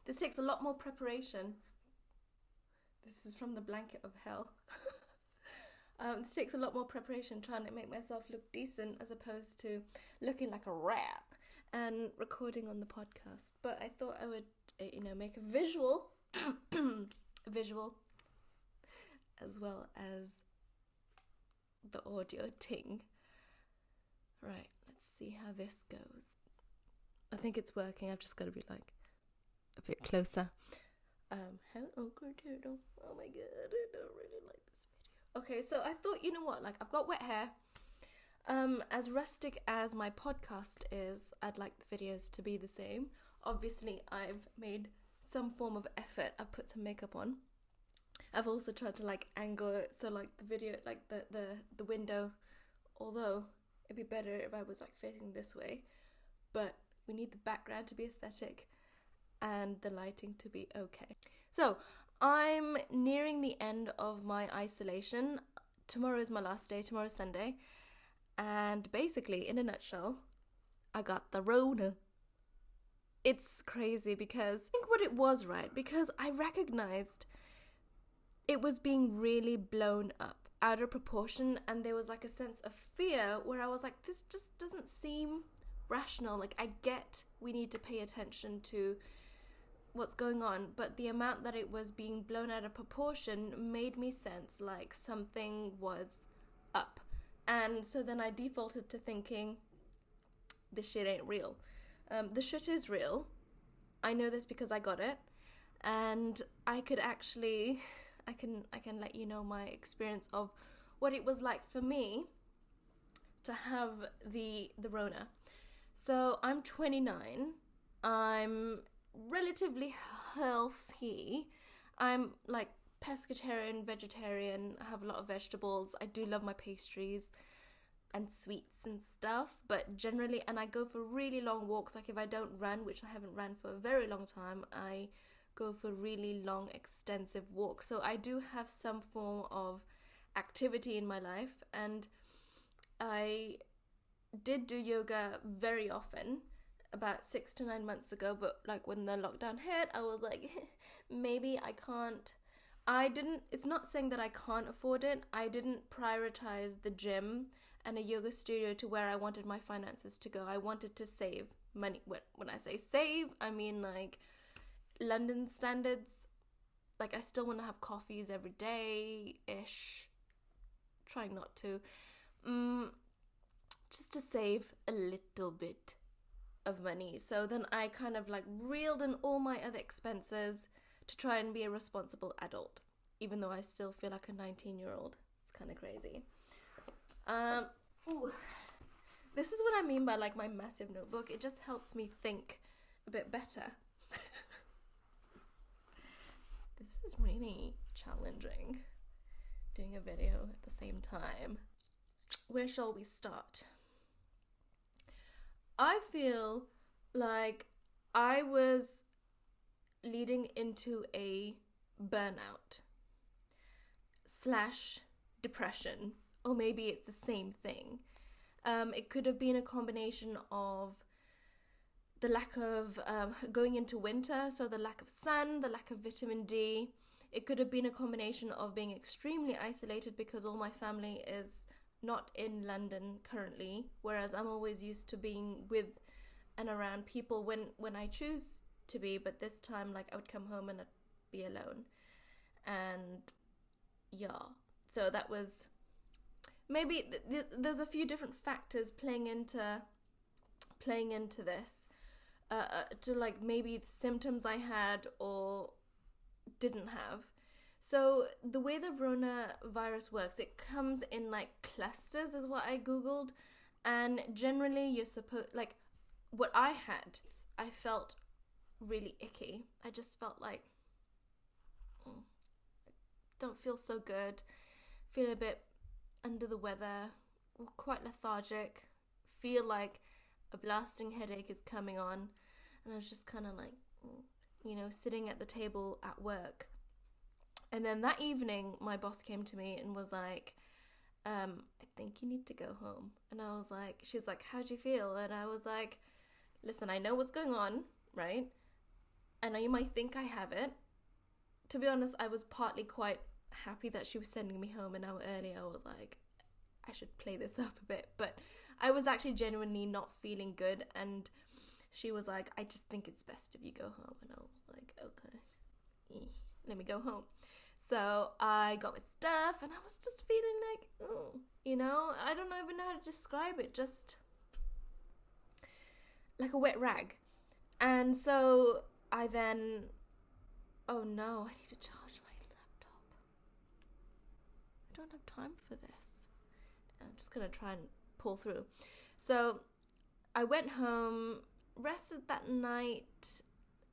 This takes a lot more preparation. This is from the blanket of hell. This takes a lot more preparation trying to make myself look decent as opposed to looking like a rat and recording on the podcast. But I thought I would, make a visual, visual, as well as the audio ting. Right, let's see how this goes. I think it's working. I've just got to be like a bit closer. How awkward turtle. Oh my god, I don't really like this video. Okay, so I thought, you know what, like I've got wet hair. As rustic as my podcast is, I'd like the videos to be the same. Obviously, I've made some form of effort. I've put some makeup on. I've also tried to like angle it so like the video, like the window, although it'd be better if I was like facing this way, but we need the background to be aesthetic and the lighting to be okay. So I'm nearing the end of my isolation. Tomorrow is my last day. Tomorrow's Sunday. And basically, in a nutshell, I got the Rona. It's crazy because I think what it was, right? Because I recognized it was being really blown up out of proportion, and there was like a sense of fear where I was like, this just doesn't seem rational. Like, I get we need to pay attention to what's going on, but the amount that it was being blown out of proportion made me sense like something was up. And so then I defaulted to thinking, this shit ain't real. The shit is real. I know this because I got it. And I could actually, I can let you know my experience of what it was like for me to have the Rona. So I'm 29. I'm relatively healthy. I'm like pescatarian, vegetarian. I have a lot of vegetables. I do love my pastries and sweets and stuff, but generally, and I go for really long walks. Like if I don't run, which I haven't ran for a very long time, I go for really long, extensive walks. So I do have some form of activity in my life, and I did do yoga very often about 6 to 9 months ago, but like when the lockdown hit, I was like, maybe it's not saying that I can't afford it. I didn't prioritize the gym and a yoga studio to where I wanted my finances to go. I wanted to save money. When I say save, I mean like London standards. Like I still want to have coffees every day-ish. Trying not to. Just to save a little bit of money. So then I kind of like reeled in all my other expenses to try and be a responsible adult, even though I still feel like a 19-year-old. It's kind of crazy. This is what I mean by like my massive notebook. It just helps me think a bit better. This is really challenging, doing a video at the same time. Where shall we start? I feel like I was leading into a burnout / depression, or maybe it's the same thing. It could have been a combination of the lack of going into winter, so the lack of sun, the lack of vitamin D. It could have been a combination of being extremely isolated because all my family is not in London currently, whereas I'm always used to being with and around people when I choose to be, but this time like I would come home and I'd be alone. And yeah, so that was maybe there's a few different factors playing into this to like maybe the symptoms I had or didn't have. So the way the coronavirus works, it comes in like clusters is what I googled, and generally you're supposed, like what I had, I felt really icky. I just felt like don't feel so good, feel a bit under the weather, quite lethargic, feel like a blasting headache is coming on, and I was just kind of like, sitting at the table at work. And then that evening, my boss came to me and was like, I think you need to go home. And I was like, she's like, how'd you feel? And I was like, listen, I know what's going on, right? And now you might think I have it. To be honest, I was partly quite happy that she was sending me home an hour early. I was like, I should play this up a bit. But I was actually genuinely not feeling good. And she was like, I just think it's best if you go home. And I was like, okay, let me go home. So I got my stuff and I was just feeling like, ugh, you know, I don't even know how to describe it. Just like a wet rag. And so I then, oh no, I need to charge my laptop. I don't have time for this. I'm just going to try and pull through. So I went home, rested that night,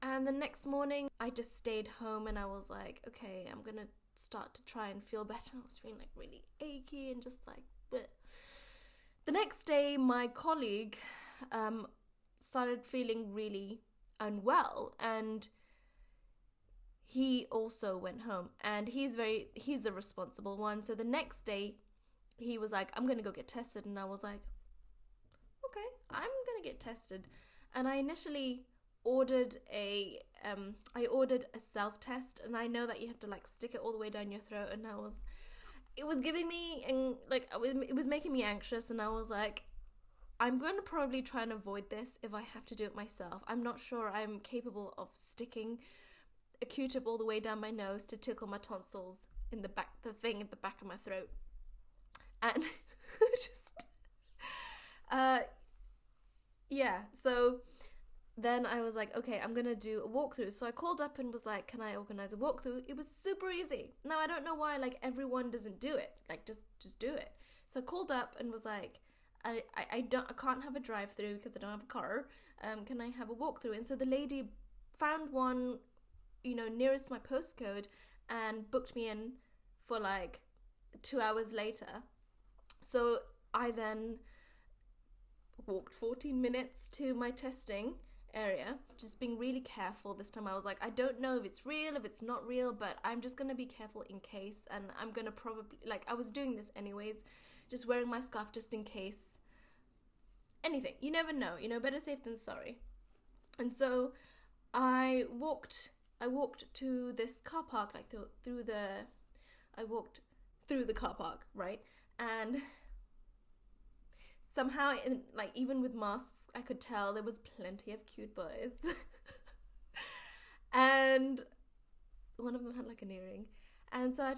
and the next morning I just stayed home and I was like, okay, I'm going to start to try and feel better. I was feeling like really achy and just like, bleh. The next day, my colleague started feeling really unwell, and he also went home, and he's a responsible one. So the next day he was like, I'm gonna go get tested, and I was like, okay, I'm gonna get tested. And I initially ordered a self-test, and I know that you have to like stick it all the way down your throat, and it was giving me, and like it was making me anxious, and I was like, I'm going to probably try and avoid this if I have to do it myself. I'm not sure I'm capable of sticking a Q-tip all the way down my nose to tickle my tonsils in the back of my throat. And just, yeah, so then I was like, okay, I'm going to do a walkthrough. So I called up and was like, can I organize a walkthrough? It was super easy. Now, I don't know why, like, everyone doesn't do it. Like, just do it. So I called up and was like, I can't have a drive-through because I don't have a car. Can I have a walkthrough? And so the lady found one, you know, nearest my postcode and booked me in for like 2 hours later. So I then walked 14 minutes to my testing area, just being really careful this time. I was like, I don't know if it's real, if it's not real, but I'm just gonna be careful in case. And I'm gonna probably, like, I was doing this anyways, just wearing my scarf just in case. Anything, you never know, you know, better safe than sorry. And so I walked to this car park, like I walked through the car park, right? And somehow, like, even with masks, I could tell there was plenty of cute boys. And one of them had like an earring. And so I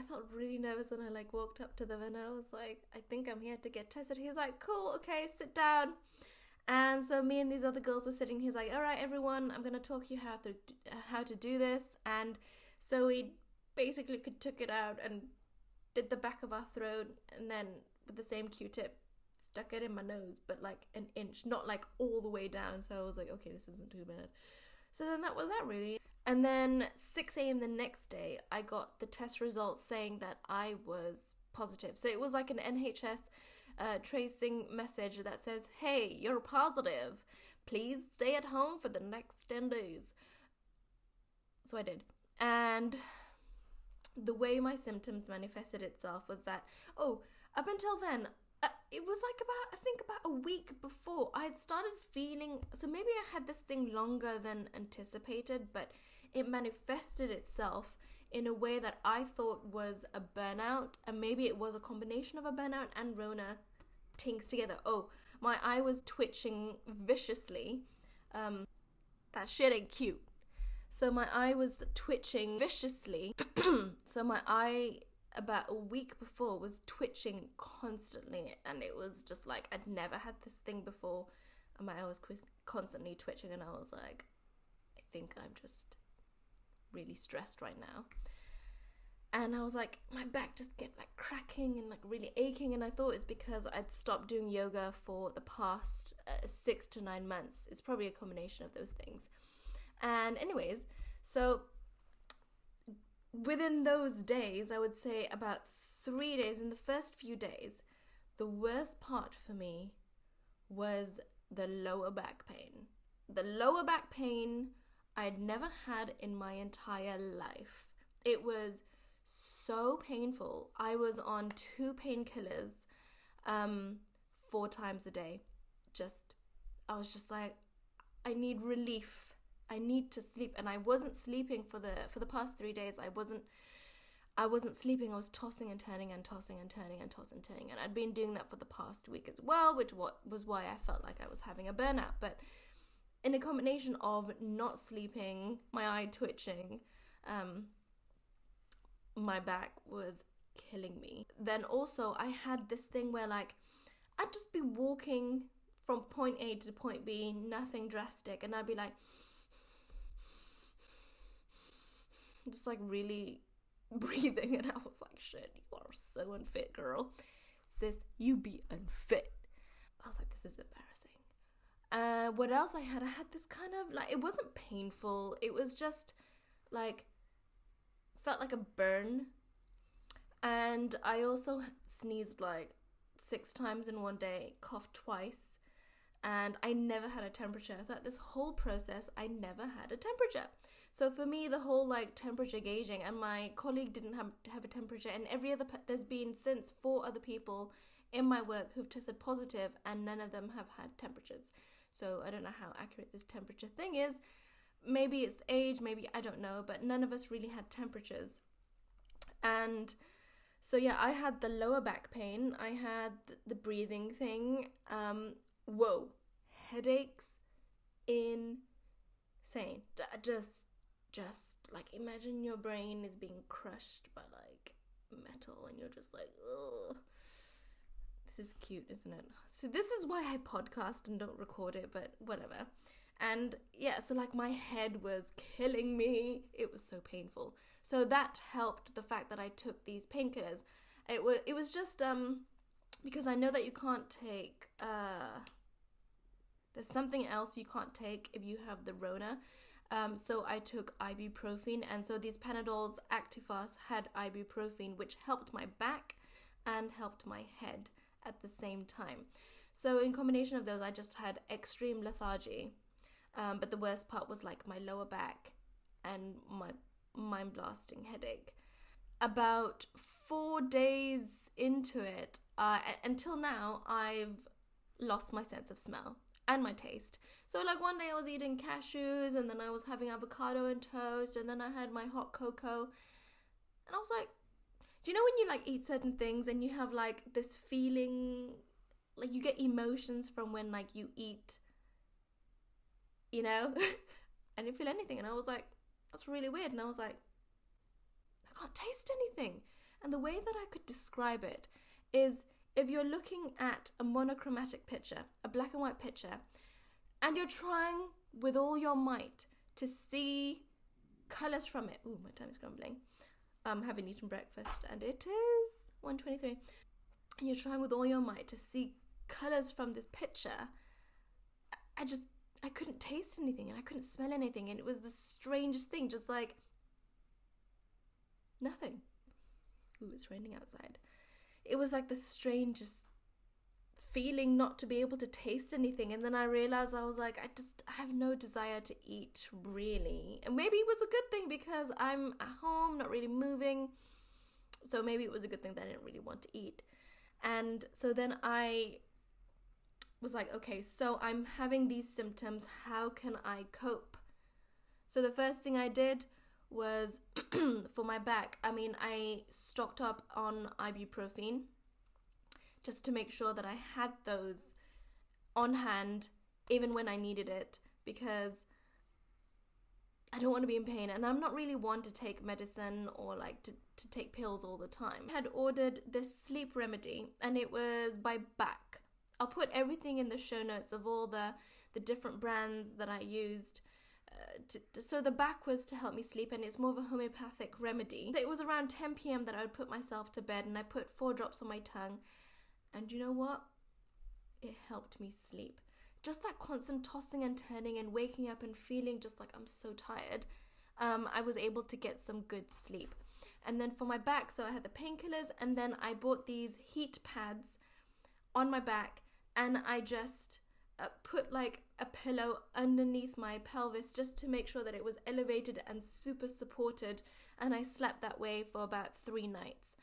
felt really nervous, and I like walked up to them and I was like, I think I'm here to get tested. He was like, cool, okay, sit down. And so me and these other girls were sitting. He's like, all right, everyone, I'm going to talk you how to do this. And so we basically took it out and did the back of our throat, and then with the same Q-tip, stuck it in my nose, but like an inch, not like all the way down. So I was like, okay, this isn't too bad. So then that was that really. And then 6 a.m. the next day, I got the test results saying that I was positive. So it was like an NHS tracing message that says, hey, you're positive. Please stay at home for the next 10 days. So I did. And the way my symptoms manifested itself was that, up until then, it was like about a week before I had started feeling, so maybe I had this thing longer than anticipated, but it manifested itself in a way that I thought was a burnout, and maybe it was a combination of a burnout and Rona things together. My eye was twitching viciously. That shit ain't cute. So my eye was twitching viciously. So my eye, about a week before, was twitching constantly, and it was just like, I'd never had this thing before, and my eye was constantly twitching, and I was like, I think I'm just really stressed right now. And I was like, my back just kept like cracking and like really aching, and I thought it's because I'd stopped doing yoga for the past 6 to 9 months. It's probably a combination of those things. And anyways, so within those days, I would say about 3 days, in the first few days, the worst part for me was the lower back pain. The lower back pain I'd never had in my entire life. It was so painful. I was on 2 painkillers 4 times a day. I was just like, I need relief. I need to sleep. And I wasn't sleeping for the past 3 days. I wasn't sleeping. I was tossing and turning and tossing and turning and tossing and turning. And I'd been doing that for the past week as well, which was why I felt like I was having a burnout. But in a combination of not sleeping, my eye twitching, my back was killing me. Then also I had this thing where like I'd just be walking from point A to point B, nothing drastic, and I'd be like just like really breathing, and I was like, shit, you are so unfit, girl. Sis, you be unfit. I was like, this is embarrassing. What else I had this kind of like, it wasn't painful, it was just like felt like a burn. And I also sneezed like 6 times in one day, coughed twice, and I never had a temperature. Throughout this whole process, I never had a temperature. So for me, the whole like temperature gauging, and my colleague didn't have a temperature, and there's been since 4 other people in my work who've tested positive, and none of them have had temperatures. So I don't know how accurate this temperature thing is. Maybe it's age, maybe, I don't know, but none of us really had temperatures. And so yeah, I had the lower back pain, I had the breathing thing, headaches, insane. Just like, imagine your brain is being crushed by like metal, and you're just like, ugh. This is cute, isn't it? So this is why I podcast and don't record it, but whatever. And yeah, so like my head was killing me. It was so painful. So that helped, the fact that I took these painkillers. It was just because I know that you can't take there's something else you can't take if you have the Rona. So I took ibuprofen, and so these Panadols Actifast had ibuprofen, which helped my back and helped my head at the same time. So in combination of those, I just had extreme lethargy. But the worst part was like my lower back and my mind-blasting headache. About 4 days into it, until now, I've lost my sense of smell and my taste. So like one day I was eating cashews, and then I was having avocado and toast, and then I had my hot cocoa, and I was like, do you know when you like eat certain things and you have like this feeling, like you get emotions from when like you eat, you know? I didn't feel anything, and I was like, that's really weird. And I was like, I can't taste anything. And the way that I could describe it is, if you're looking at a monochromatic picture, a black and white picture, and you're trying with all your might to see colors from it. Ooh, my time is grumbling. Having eaten breakfast, and it is 1:23. And you're trying with all your might to see colors from this picture. I couldn't taste anything, and I couldn't smell anything, and it was the strangest thing, just like nothing. Ooh, it's raining outside. It was like the strangest feeling not to be able to taste anything. And then I realized, I was like, I have no desire to eat, really. And maybe it was a good thing, because I'm at home, not really moving. So maybe it was a good thing that I didn't really want to eat. And so then I was like, okay, so I'm having these symptoms. How can I cope? So the first thing I did was for my back, I stocked up on ibuprofen just to make sure that I had those on hand even when I needed it, because I don't want to be in pain, and I'm not really one to take medicine or like to take pills all the time. I had ordered this sleep remedy, and it was by Bach. I'll put everything in the show notes of all the different brands that I used. So the Bach was to help me sleep, and it's more of a homeopathic remedy. So it was around 10 p.m. that I would put myself to bed, and I put 4 drops on my tongue. And you know what? It helped me sleep. Just that constant tossing and turning and waking up and feeling just like I'm so tired. I was able to get some good sleep. And then for my back, so I had the painkillers, and then I bought these heat pads on my back, and I just put like a pillow underneath my pelvis just to make sure that it was elevated and super supported. And I slept that way for about 3 nights.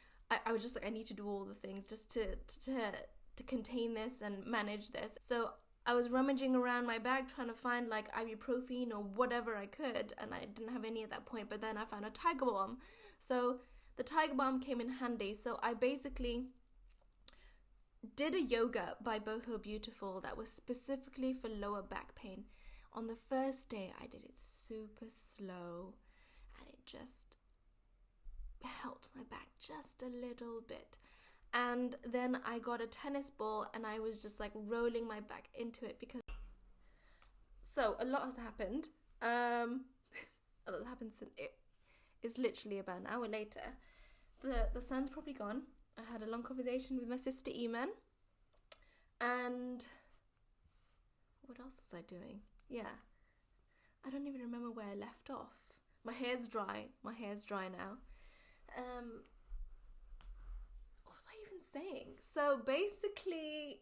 I was just like, I need to do all the things just to contain this and manage this. So I was rummaging around my bag trying to find like ibuprofen or whatever I could, and I didn't have any at that point, but then I found a tiger balm. So the tiger balm came in handy. So I basically did a yoga by Boho Beautiful that was specifically for lower back pain. On the first day, I did it super slow, and it just helped my back just a little bit. And then I got a tennis ball, and I was just like rolling my back into it because... So a lot has happened. A lot has happened since it's literally about an hour later. The sun's probably gone. I had a long conversation with my sister Eman, and what else was I doing? Yeah, I don't even remember where I left off. My hair's dry now. What was I even saying? So basically,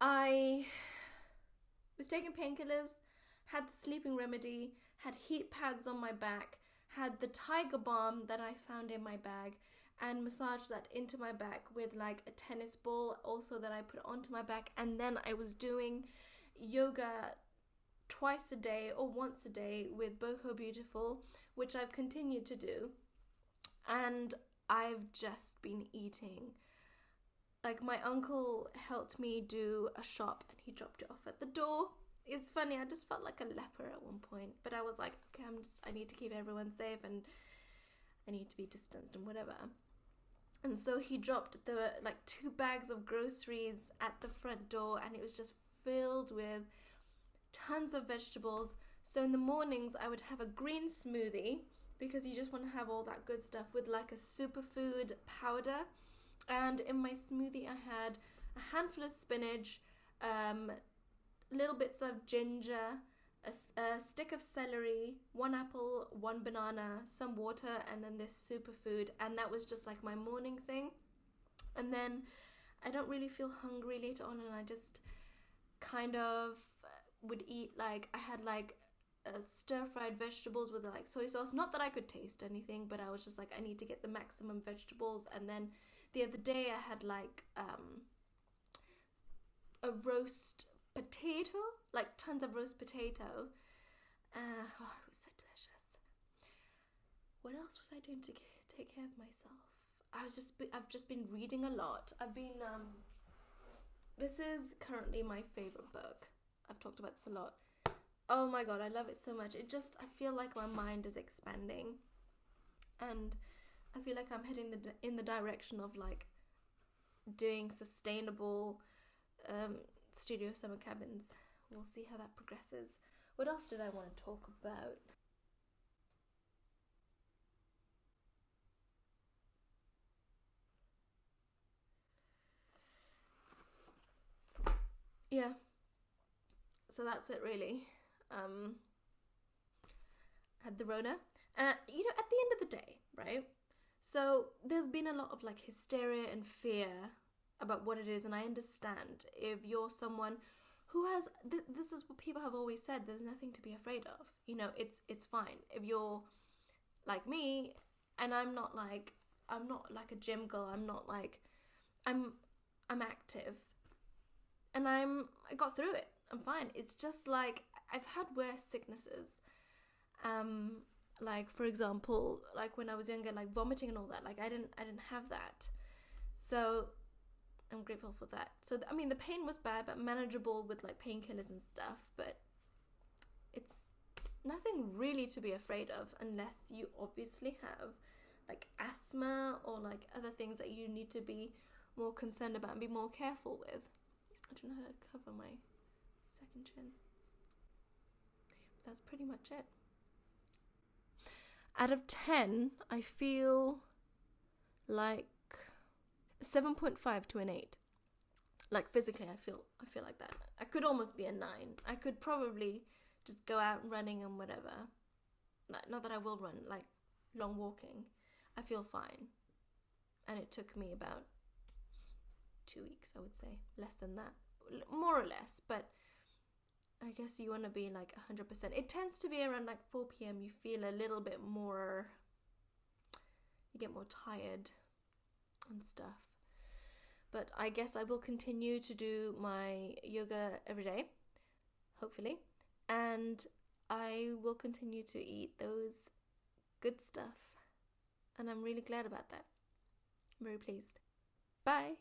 I was taking painkillers, had the sleeping remedy, had heat pads on my back, had the tiger balm that I found in my bag, and massaged that into my back with like a tennis ball also that I put onto my back. And then I was doing yoga twice a day or once a day with Boho Beautiful, which I've continued to do. And I've just been eating. Like, my uncle helped me do a shop and he dropped it off at the door. It's funny, I just felt like a leper at one point, but I was like, okay, I need to keep everyone safe and I need to be distanced and whatever. And so he dropped the 2 bags of groceries at the front door, and it was just filled with tons of vegetables. So in the mornings I would have a green smoothie, because you just want to have all that good stuff, with like a superfood powder. And in my smoothie I had a handful of spinach, little bits of ginger, a stick of celery, 1 apple, 1 banana, some water, and then this superfood. And that was just like my morning thing. And then I don't really feel hungry later on, and I just kind of would eat, like, I had like stir-fried vegetables with like soy sauce. Not that I could taste anything, but I was just like, I need to get the maximum vegetables. And then the other day I had like a roast potato, like tons of roast potato. Oh, it was so delicious. What else was I doing to take care of myself? I've just been reading a lot. This is currently my favorite book. I've talked about this a lot. Oh my god, I love it so much. I feel like my mind is expanding, and I feel like I'm heading in the direction of like doing sustainable studio summer cabins. We'll see how that progresses. What else did I want to talk about? Yeah, so that's it really. Had the Rona. At the end of the day, right? So there's been a lot of like hysteria and fear about what it is, and I understand if you're someone who has this is what people have always said, there's nothing to be afraid of. It's fine if you're like me, and I'm not like a gym girl. I'm active, and I got through it. I'm fine. It's just like I've had worse sicknesses. Like, for example, like when I was younger, like vomiting and all that, like I didn't have that. So I'm grateful for that. So, I mean, the pain was bad, but manageable with like painkillers and stuff, but it's nothing really to be afraid of, unless you obviously have like asthma or like other things that you need to be more concerned about and be more careful with. I don't know how to cover my second chin. That's pretty much it. Out of 10, I feel like 7.5 to an 8. Like physically, I feel like that. I could almost be a 9. I could probably just go out running and whatever. Not that I will run, like long walking. I feel fine. And it took me about 2 weeks, I would say. Less than that. More or less, but I guess you want to be like 100%. It tends to be around like 4 p.m. You feel a little bit more, you get more tired and stuff. But I guess I will continue to do my yoga every day, hopefully. And I will continue to eat those good stuff. And I'm really glad about that. I'm very pleased. Bye.